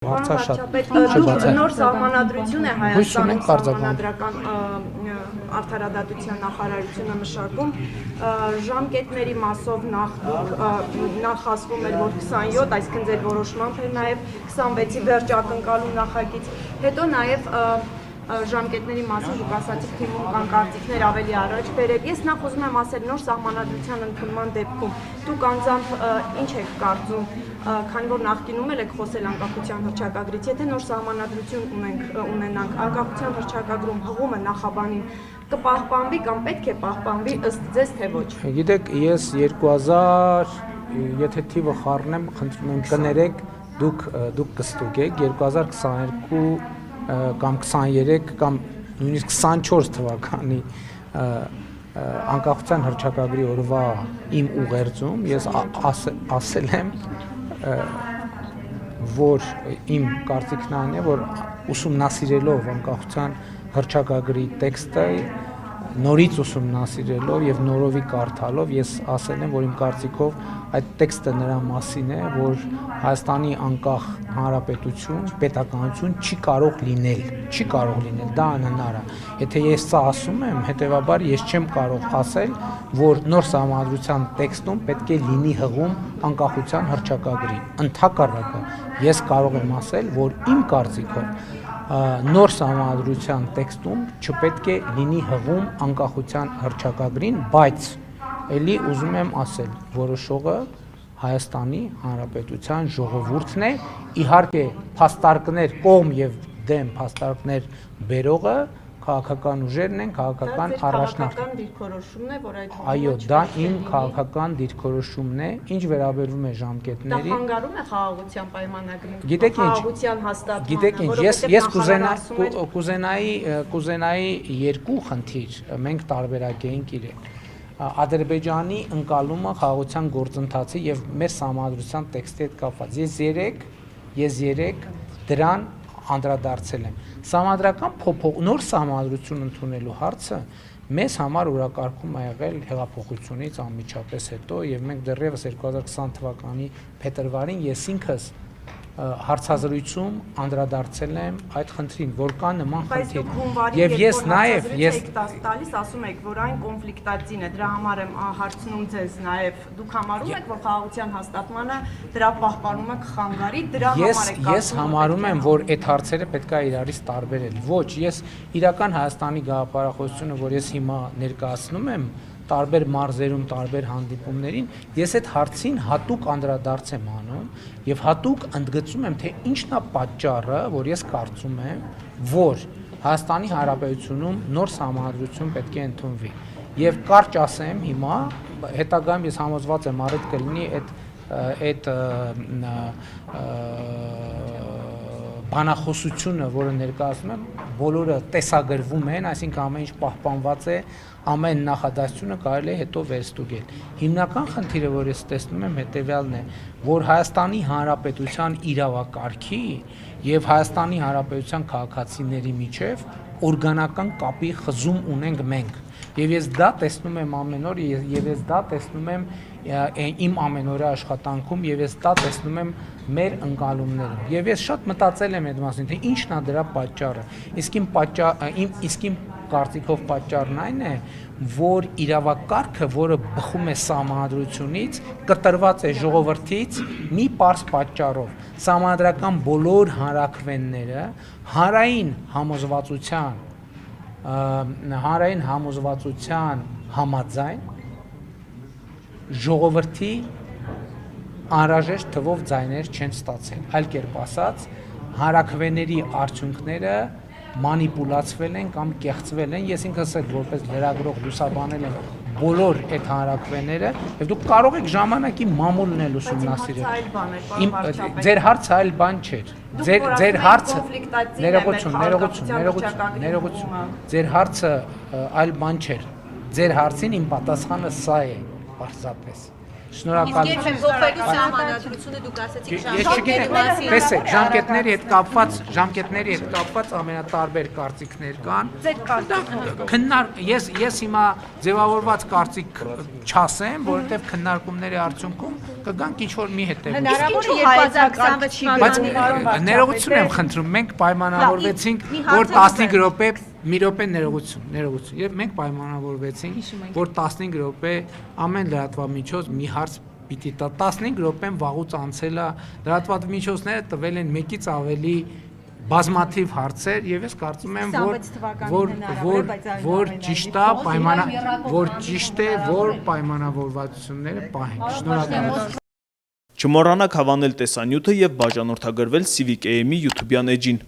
Նոր սահմանադրություն է Հայաստանում սահմանադրական արդարադատության նախարարությունը մշակում ժամկետների մասով նախ ասվում էր, որ 27, այսինքն ձեր որոշմամբ էր նաև 26-ի վերջ ակնկալում նախագիծ, հետո նաև ժամկետների մասին դուք ասացիք թիմում կան կարծիքներ ավելի առաջ բերել։ Ես նախ ուզում եմ ասել նոր սահմանադրության ընդունման դեպքում դուք անձամբ ինչ եք կարծում, քանի որ նախկինում եք խոսել անկախության հռչակագրից, եթե նոր սահմանադրություն ունենանք, անկախության հռչակագրում հղումը նախաբանին կպահպանվի կամ պետք է պահպանվի ըստ ձեզ թե ոչ։ Գիտեք, ես 2000, եթե թիվը խառնեմ, խնդրում եմ կներեք, դուք կստուգեք 2022 կամ 23 կամ նույնիսկ 24 թվականի անկախության հռչակագրի օրվա իմ ուղերձում ես ասել եմ, որ իմ կարծիքն այն է, որ ուսումնասիրելով անկախության հռչակագրի տեքստը, նորից ուսումնասիրելով եւ նորովի կարդալով ես ասել եմ, որ իմ կարծիքով այդ տեքստը նրա մասին է, որ Հայաստանի անկախ հանրապետություն, պետականություն չի կարող լինել, դա անհնար է։ Եթե ես սա ասում եմ, հետեւաբար ես չեմ կարող ասել, որ նոր սահմանադրության տեքստում պետք է լինի հղում անկախության հռչակագրի։ Ընդհակառակը, ես կարող եմ ասել, որ իմ կարծիքով նոր սահմանադրության տեքստում չպետք է լինի հղում անկախության հռչակագրին, բայց էլի ուզում եմ ասել, որոշողը Հայաստանի Հանրապետության ժողովուրդն է, իհարկե փաստարկներ կողմ եւ դեմ փաստարկներ բերողը քաղաքական ուժերն են, քաղաքական առաջնորդները։ Դիրքորոշումն է, որ այդ այո, դա իմ քաղաքական դիրքորոշումն է, ինչ վերաբերվում է ժամկետների։ Դա խանգարում է խաղաղության պայմանագրին։ Գիտեք ինչ, խաղաղության հաստատմանը։ Գիտեք ինչ, ես կուզենայի երկու խնդիր մենք տարբերակեինք իրեն։ Ադրբեջանի ընկալումը խաղաղության գործընթացի եւ մեր սահմանադրության տեքստի հետ կապված։ Ես երեք դրան անդրադարձել եմ։ Սահմանադրական նոր սահմանադրություն ընդունելու հարցը մեզ համար օրակարգում է եղել հեղափոխությունից անմիջապես հետո եւ մենք դեռևս 2020 թվականի փետրվարին ես ինքս հարցազրույցում անդրադարձել եմ այդ խնդրին, որ կա նման խնդիր։ Եվ ես նաև տալիս ասում եք, որ այն կոնֆլիկտածին է, դրա համար եմ հարցնում ձեզ նաև, դուք համարում եք, որ խաղաղության հաստատմանը դրա պահպանումը կխանգարի, դրա համար եք Ես համարում եմ, որ այդ հարցերը պետք է իրարից տարբերել։ Ոչ, ես իրական Հայաստանի գաղափարախոսությունը, որ ես հիմա ներկայացնում եմ, տարբեր մարզերում, տարբեր հանդիպումներին, ես այդ հարցին հատուկ անդրադարձ եմ անում եւ հատուկ ընդգծում եմ, թե ինչն է պատճառը, որ ես կարծում եմ, որ Հայաստանի Հանրապետությունում նոր սահմանադրություն պետք է ընդունվի։ Եվ կարճ ասեմ հիմա, հետագայում ես համոզված եմ առիթ կլինի այդ բանախոսությունը, որը ներկայացնում եմ, բոլորը տեսագրվում են, այսինքն ամեն ինչ պահպանված է, ամեն նախադասությունը կարելի է հետո վերստուգել։ Հիմնական խնդիրը, որ ես տեսնում եմ, հետևյալն է, որ Հայաստանի Հանրապետության իրավակարգի եւ Հայաստանի Հանրապետության քաղաքացիների միջև օրգանական կապի խզում ունենք մենք։ Եվ ես դա տեսնում եմ ամեն օր, եւ ես դա տեսնում եմ իմ ամենօրյա աշխատանքում, եւ ես դա տեսնում եմ մեր ընկալումներում։ Եվ ես շատ մտածել եմ այդ մասին, թե ինչն է դրա պատճառը։ Իսկ իմ կարծիքով պատճառն այն է, որ իրավակարգը, որը բխում է սահմանադրությունից, կտրված է ժողովրդից մի պարզ պատճառով։ Սահմանադրական բոլոր հանրաքվեները հանրային համոզվածության համաձայն ժողովրդի անհրաժեշտ թվով ձայներ չեն ստացել։ Այլ կերպ ասած, հանրաքվեների արդյունքները մանիպուլացվել են կամ կեղծվել են։ Ես ինքս էլ որպես լրագրող լուսաբանել եմ բոլոր այդ հանրաքվեները եւ դուք կարող եք ժամանակի մամուլն էլ ուսումնասիրել։ Ձեր հարցը այլ բան չէր։ Ձեր հարցը ներողություն։ Ձեր հարցը այլ բան չէր։ Ձեր հարցին իմ պատասխանը սա է, պարզապես։ Շնորհակալություն։ Իսկ փոխվելու սահմանադրությունը դուք ասացիք ժամկետների մասին։ Տեսեք, ժամկետների հետ կապված ամենատարբեր կարծիքներ կան։ Ես հիմա ձևավորված կարծիք չասեմ, որովհետև քննարկումների արդյունքում կգանք ինչ որ մի հետևում։ Հնարավոր է 2026 Բայց թվականին ներողություն եմ խնդրում, մենք պայմանավորվեցինք, որ 15 րոպե, մի րոպե ներողություն, եւ մենք պայմանավորվեցինք, որ 15 րոպե ամեն լրատվամիջոց մի հարց պիտի տա 15 րոպեն վաղուց անցել է, լրատվամիջոցները տվել են մեկից ավելի բազմաթիվ հարցեր եւ ես կարծում եմ որ ճիշտ է որ պայմանավորվածությունները պահենք։ Շնորհակալություն։ Չմոռանաք հավանել տեսանյութը եւ բաժանորդագրվել Civic AM-ի YouTube-յան էջին։